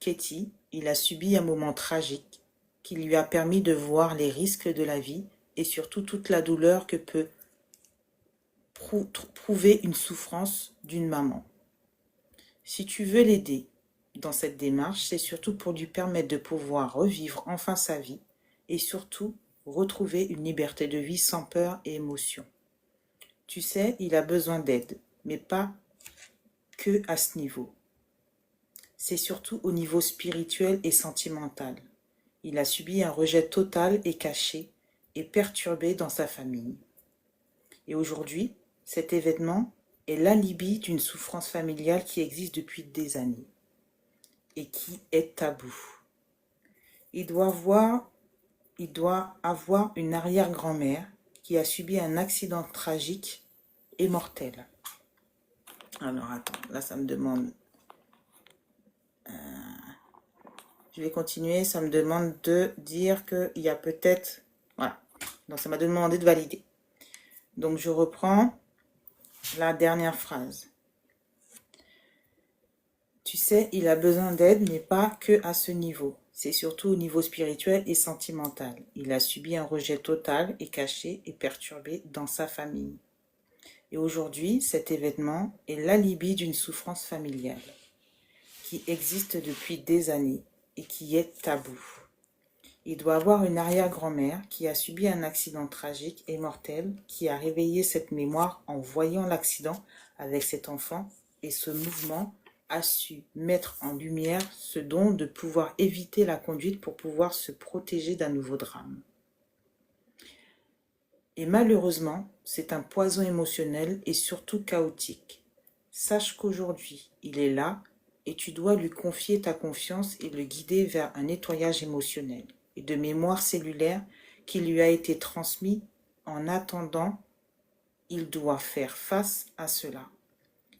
Katie, il a subi un moment tragique qui lui a permis de voir les risques de la vie et surtout toute la douleur que peut prouver une souffrance d'une maman. Si tu veux l'aider dans cette démarche, c'est surtout pour lui permettre de pouvoir revivre enfin sa vie et surtout retrouver une liberté de vie sans peur et émotion. Tu sais, il a besoin d'aide, mais pas que à ce niveau. C'est surtout au niveau spirituel et sentimental. Il a subi un rejet total et caché et perturbé dans sa famille. Et aujourd'hui, cet événement est l'alibi d'une souffrance familiale qui existe depuis des années et qui est tabou. Il doit avoir une arrière-grand-mère qui a subi un accident tragique et mortel. Alors attends, là ça me demande... je vais continuer, ça me demande de dire qu'il y a peut-être... Voilà, donc ça m'a demandé de valider. Donc je reprends la dernière phrase. Tu sais, il a besoin d'aide, mais pas que à ce niveau. C'est surtout au niveau spirituel et sentimental. Il a subi un rejet total et caché et perturbé dans sa famille. Et aujourd'hui, cet événement est l'alibi d'une souffrance familiale qui existe depuis des années et qui est tabou. Il doit avoir une arrière-grand-mère qui a subi un accident tragique et mortel qui a réveillé cette mémoire en voyant l'accident avec cet enfant et ce mouvement a su mettre en lumière ce don de pouvoir éviter la conduite pour pouvoir se protéger d'un nouveau drame. Et malheureusement, c'est un poison émotionnel et surtout chaotique. sache qu'aujourd'hui, il est là et tu dois lui confier ta confiance et le guider vers un nettoyage émotionnel et de mémoire cellulaire qui lui a été transmis. En attendant, il doit faire face à cela.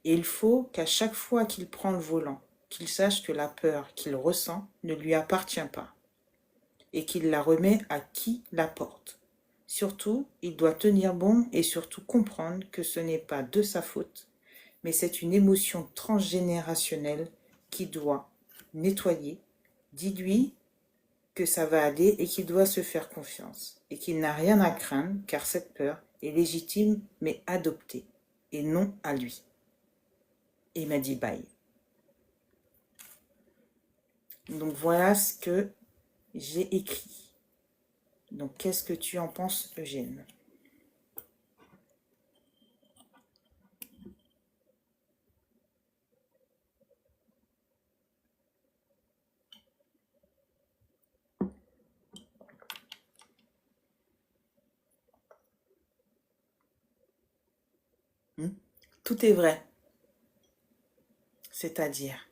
Et il faut qu'à chaque fois qu'il prend le volant, qu'il sache que la peur qu'il ressent ne lui appartient pas et qu'il la remet à qui la porte. Surtout, il doit tenir bon et surtout comprendre que ce n'est pas de sa faute, mais c'est une émotion transgénérationnelle qui doit nettoyer. Dis-lui que ça va aller et qu'il doit se faire confiance et qu'il n'a rien à craindre car cette peur est légitime mais adoptée et non à lui. Et il m'a dit bye. Donc voilà ce que j'ai écrit. Donc qu'est-ce que tu en penses, Eugène? Hmm? Tout est vrai, c'est-à-dire.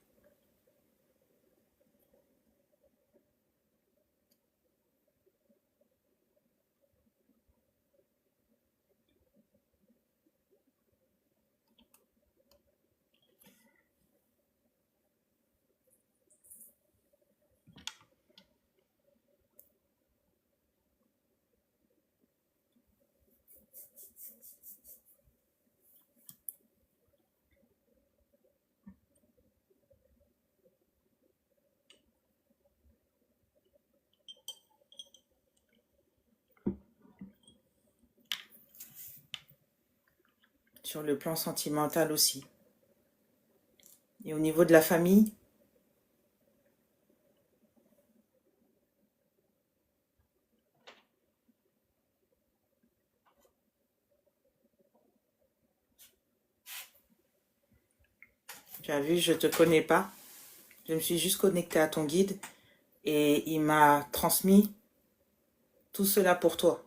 Sur le plan sentimental aussi. Et au niveau de la famille, tu as vu, je ne te connais pas. Je me suis juste connectée à ton guide et il m'a transmis tout cela pour toi.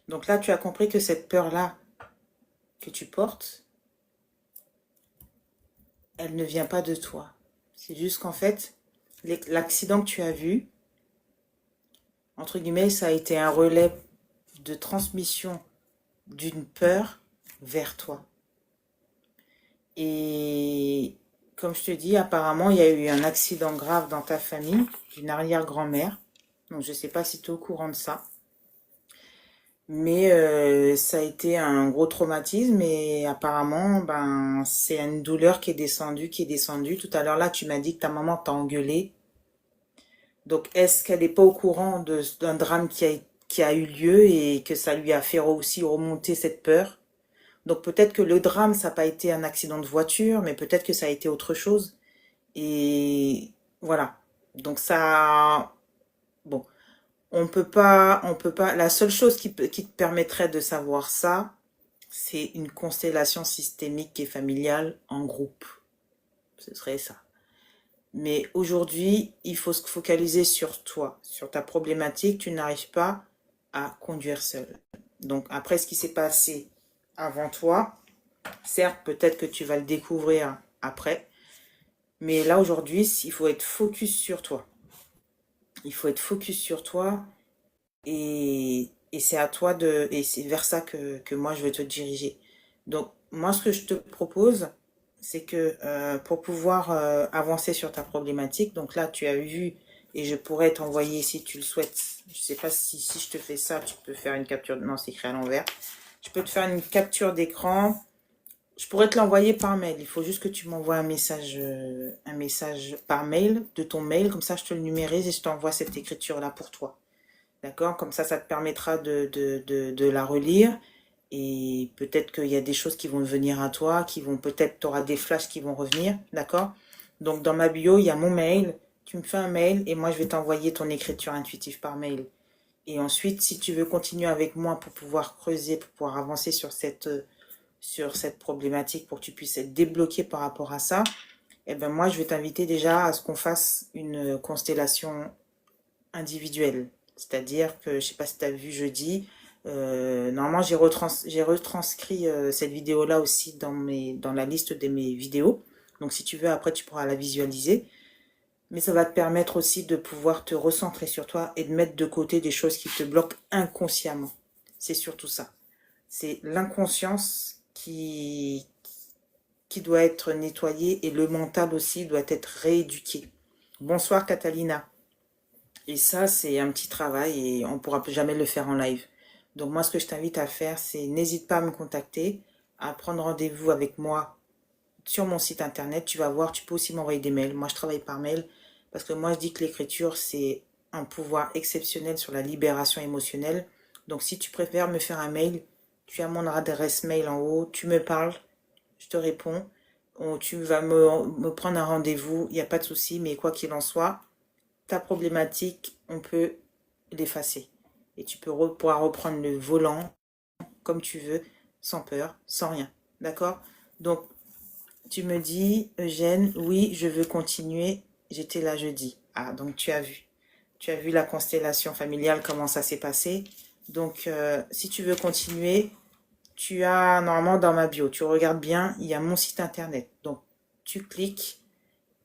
Donc là, tu as compris que cette peur-là que tu portes, elle ne vient pas de toi. C'est juste qu'en fait, l'accident que tu as vu, entre guillemets, ça a été un relais de transmission d'une peur vers toi. Et comme je te dis, apparemment, il y a eu un accident grave dans ta famille, d'une arrière-grand-mère. Donc, je ne sais pas si tu es au courant de ça. Mais ça a été un gros traumatisme et apparemment, ben, c'est une douleur qui est descendue, qui est descendue. Tout à l'heure, là, tu m'as dit que ta maman t'a engueulé. Donc, est-ce qu'elle n'est pas au courant d'un drame qui a eu lieu et que ça lui a fait aussi remonter cette peur? Donc, peut-être que le drame, ça n'a pas été un accident de voiture, mais peut-être que ça a été autre chose. Et voilà. Donc, ça... Bon, on peut pas... La seule chose qui te permettrait de savoir ça, c'est une constellation systémique et familiale en groupe. Ce serait ça. Mais aujourd'hui, il faut se focaliser sur toi, sur ta problématique. Tu n'arrives pas à conduire seul. Donc après ce qui s'est passé avant toi, certes, peut-être que tu vas le découvrir après. Mais là, aujourd'hui, il faut être focus sur toi. Il faut être focus sur toi et c'est à toi et c'est vers ça que moi je veux te diriger. Donc, moi, ce que je te propose, c'est que pour pouvoir avancer sur ta problématique, donc là, tu as vu et je pourrais t'envoyer si tu le souhaites. Je sais pas si je te fais ça, tu peux faire une capture. Non, c'est écrit à l'envers. Je peux te faire une capture d'écran. Je pourrais te l'envoyer par mail. Il faut juste que tu m'envoies un message par mail de ton mail. Comme ça, je te le numérise et je t'envoie cette écriture-là pour toi. D'accord? Comme ça te permettra de la relire. Et peut-être qu'il y a des choses qui vont venir à toi, peut-être tu auras des flashs qui vont revenir. D'accord? Donc, dans ma bio, il y a mon mail. Tu me fais un mail et moi, je vais t'envoyer ton écriture intuitive par mail. Et ensuite, si tu veux continuer avec moi pour pouvoir creuser, pour pouvoir avancer sur cette problématique pour que tu puisses être débloqué par rapport à ça, eh ben moi, je vais t'inviter déjà à ce qu'on fasse une constellation individuelle. C'est-à-dire que, je sais pas si tu as vu jeudi, Normalement, j'ai retranscrit cette vidéo-là aussi dans la liste de mes vidéos. Donc, si tu veux, après, tu pourras la visualiser. Mais ça va te permettre aussi de pouvoir te recentrer sur toi et de mettre de côté des choses qui te bloquent inconsciemment. C'est surtout ça. C'est l'inconscience qui doit être nettoyée et le mental aussi doit être rééduqué. Bonsoir Catalina. Et ça, c'est un petit travail et on ne pourra plus jamais le faire en live. Donc moi, ce que je t'invite à faire, c'est n'hésite pas à me contacter, à prendre rendez-vous avec moi sur mon site internet. Tu vas voir, tu peux aussi m'envoyer des mails. Moi, je travaille par mail parce que moi, je dis que l'écriture, c'est un pouvoir exceptionnel sur la libération émotionnelle. Donc si tu préfères me faire un mail, tu as mon adresse mail en haut, tu me parles, je te réponds. Tu vas me prendre un rendez-vous, il n'y a pas de souci, mais quoi qu'il en soit, ta problématique, on peut l'effacer. Et tu peux pouvoir reprendre le volant comme tu veux, sans peur, sans rien. D'accord? Donc, tu me dis, Eugène, oui, je veux continuer. J'étais là jeudi. Ah, donc tu as vu. Tu as vu la constellation familiale, comment ça s'est passé. Donc, si tu veux continuer, tu as normalement dans ma bio, tu regardes bien, il y a mon site internet. Donc, tu cliques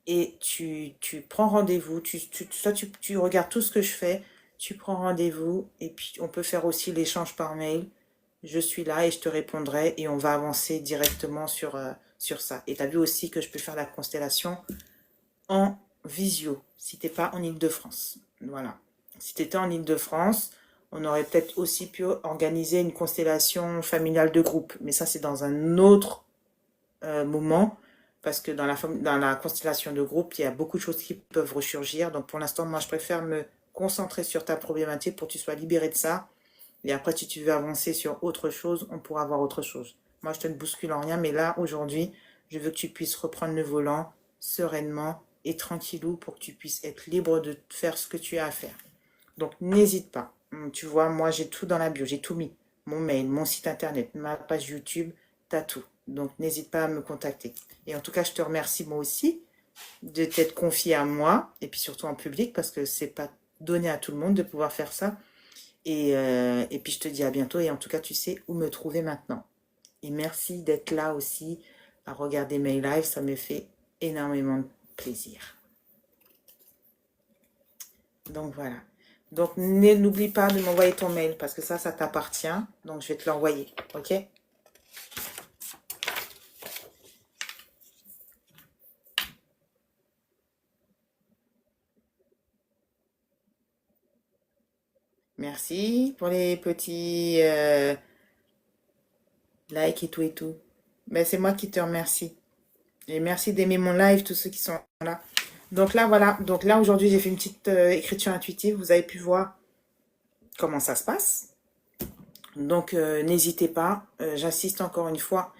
et tu prends rendez-vous. Tu regardes tout ce que je fais, tu prends rendez-vous et puis on peut faire aussi l'échange par mail. Je suis là et je te répondrai et on va avancer directement sur ça. Et tu as vu aussi que je peux faire la constellation en visio, si tu n'es pas en Île-de-France. Voilà. Si tu étais en Île-de-France, on aurait peut-être aussi pu organiser une constellation familiale de groupe. Mais ça, c'est dans un autre moment. Parce que dans la constellation de groupe, il y a beaucoup de choses qui peuvent ressurgir. Donc pour l'instant, moi, je préfère me concentrer sur ta problématique pour que tu sois libéré de ça. Et après, si tu veux avancer sur autre chose, on pourra voir autre chose. Moi, je te ne bouscule en rien, mais là, aujourd'hui, je veux que tu puisses reprendre le volant sereinement et tranquillou pour que tu puisses être libre de faire ce que tu as à faire. Donc, n'hésite pas. Tu vois, moi, j'ai tout dans la bio, j'ai tout mis. Mon mail, mon site internet, ma page YouTube, t'as tout. Donc, n'hésite pas à me contacter. Et en tout cas, je te remercie moi aussi de t'être confié à moi, et puis surtout en public, parce que c'est pas donné à tout le monde de pouvoir faire ça. Et puis je te dis à bientôt et en tout cas tu sais où me trouver maintenant. Et merci d'être là aussi à regarder mes lives, ça me fait énormément de plaisir. Donc voilà. Donc n'oublie pas de m'envoyer ton mail parce que ça t'appartient. Donc je vais te l'envoyer, ok? Merci pour les petits likes et tout et tout. Mais c'est moi qui te remercie. Et merci d'aimer mon live, tous ceux qui sont là. Donc là, voilà. Donc là, aujourd'hui, j'ai fait une petite écriture intuitive. Vous avez pu voir comment ça se passe. Donc, n'hésitez pas. J'insiste encore une fois.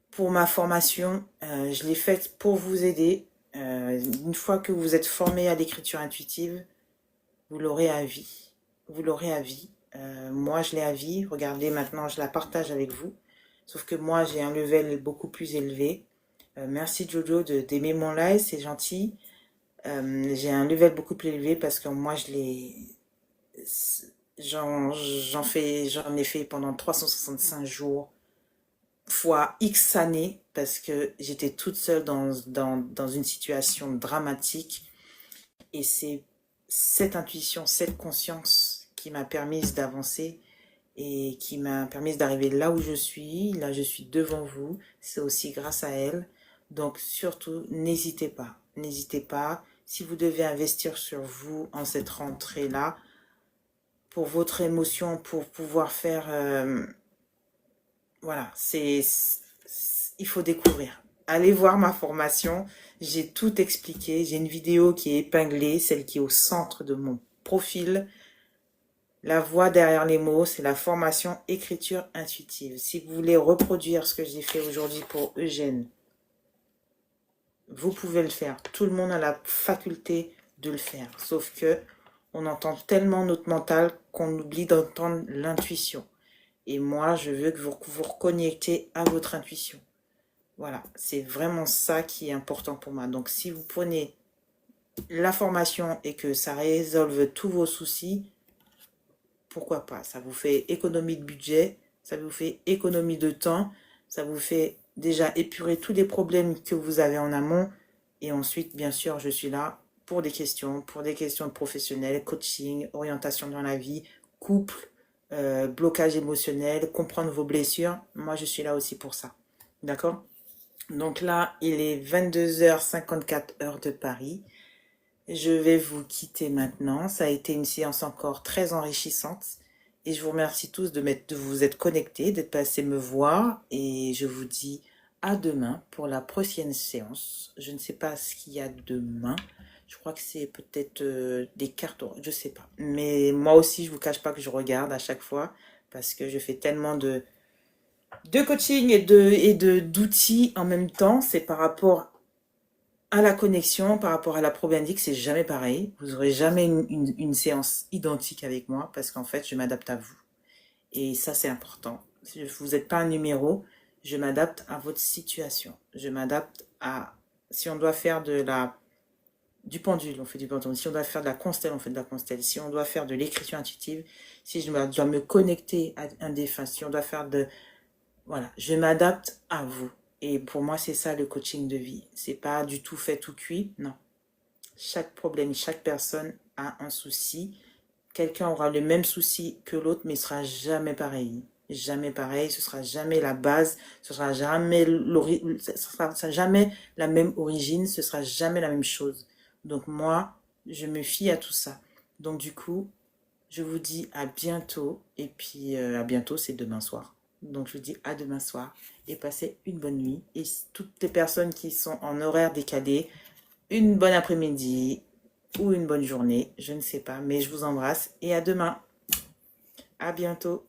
Pour ma formation, je l'ai faite pour vous aider. Une fois que vous êtes formé à l'écriture intuitive, vous l'aurez à vie. Vous l'aurez à vie. Moi, je l'ai à vie. Regardez, maintenant, je la partage avec vous. Sauf que moi, j'ai un level beaucoup plus élevé. Merci Jojo d'aimer mon live, c'est gentil. J'ai un level beaucoup plus élevé parce que moi, j'en ai fait pendant 365 jours fois X années parce que j'étais toute seule dans une situation dramatique et c'est cette intuition, cette conscience qui m'a permis d'avancer et qui m'a permis d'arriver là où je suis. Là, je suis devant vous. C'est aussi grâce à elle. Donc, surtout, n'hésitez pas. N'hésitez pas. Si vous devez investir sur vous en cette rentrée-là, pour votre émotion, pour pouvoir faire... voilà, il faut découvrir. Allez voir ma formation. J'ai tout expliqué. J'ai une vidéo qui est épinglée, celle qui est au centre de mon profil. La voix derrière les mots, c'est la formation écriture intuitive. Si vous voulez reproduire ce que j'ai fait aujourd'hui pour Eugène, vous pouvez le faire. Tout le monde a la faculté de le faire. Sauf que on entend tellement notre mental qu'on oublie d'entendre l'intuition. Et moi, je veux que vous vous reconnectez à votre intuition. Voilà, c'est vraiment ça qui est important pour moi. Donc, si vous prenez la formation et que ça résolve tous vos soucis, pourquoi pas? Ça vous fait économie de budget, ça vous fait économie de temps, ça vous fait déjà épurer tous les problèmes que vous avez en amont. Et ensuite, bien sûr, je suis là pour des questions professionnelles, coaching, orientation dans la vie, couple, blocage émotionnel, comprendre vos blessures. Moi, je suis là aussi pour ça. D'accord? Donc là, il est 22h54 heure de Paris. Je vais vous quitter maintenant. Ça a été une séance encore très enrichissante. Et je vous remercie tous de vous être connectés, d'être passés me voir. Et je vous dis à demain pour la prochaine séance. Je ne sais pas ce qu'il y a demain. Je crois que c'est peut-être des cartes, je sais pas. Mais moi aussi, je vous cache pas que je regarde à chaque fois parce que je fais tellement de coaching d'outils en même temps. C'est par rapport à la connexion, par rapport à la problématique, c'est jamais pareil. Vous aurez jamais une séance identique avec moi parce qu'en fait, je m'adapte à vous. Et ça, c'est important. Vous n'êtes pas un numéro. Je m'adapte à votre situation. Je m'adapte à... Si on doit faire du pendule, on fait du pendule. Si on doit faire de la constelle, on fait de la constelle. Si on doit faire de l'écriture intuitive, si je dois me connecter à un défunt, si on doit faire de... Voilà, je m'adapte à vous. Et pour moi, c'est ça le coaching de vie. C'est pas du tout fait tout cuit, non. Chaque problème, chaque personne a un souci. Quelqu'un aura le même souci que l'autre, mais ce sera jamais pareil. Jamais pareil, ce sera jamais la base, ce sera jamais jamais la même origine, ce sera jamais la même chose. Donc moi, je me fie à tout ça. Donc du coup, je vous dis à bientôt. Et puis à bientôt, c'est demain soir. Donc je vous dis à demain soir et passez une bonne nuit. Et toutes les personnes qui sont en horaire décalé, une bonne après-midi ou une bonne journée, je ne sais pas, mais je vous embrasse et à demain. À bientôt.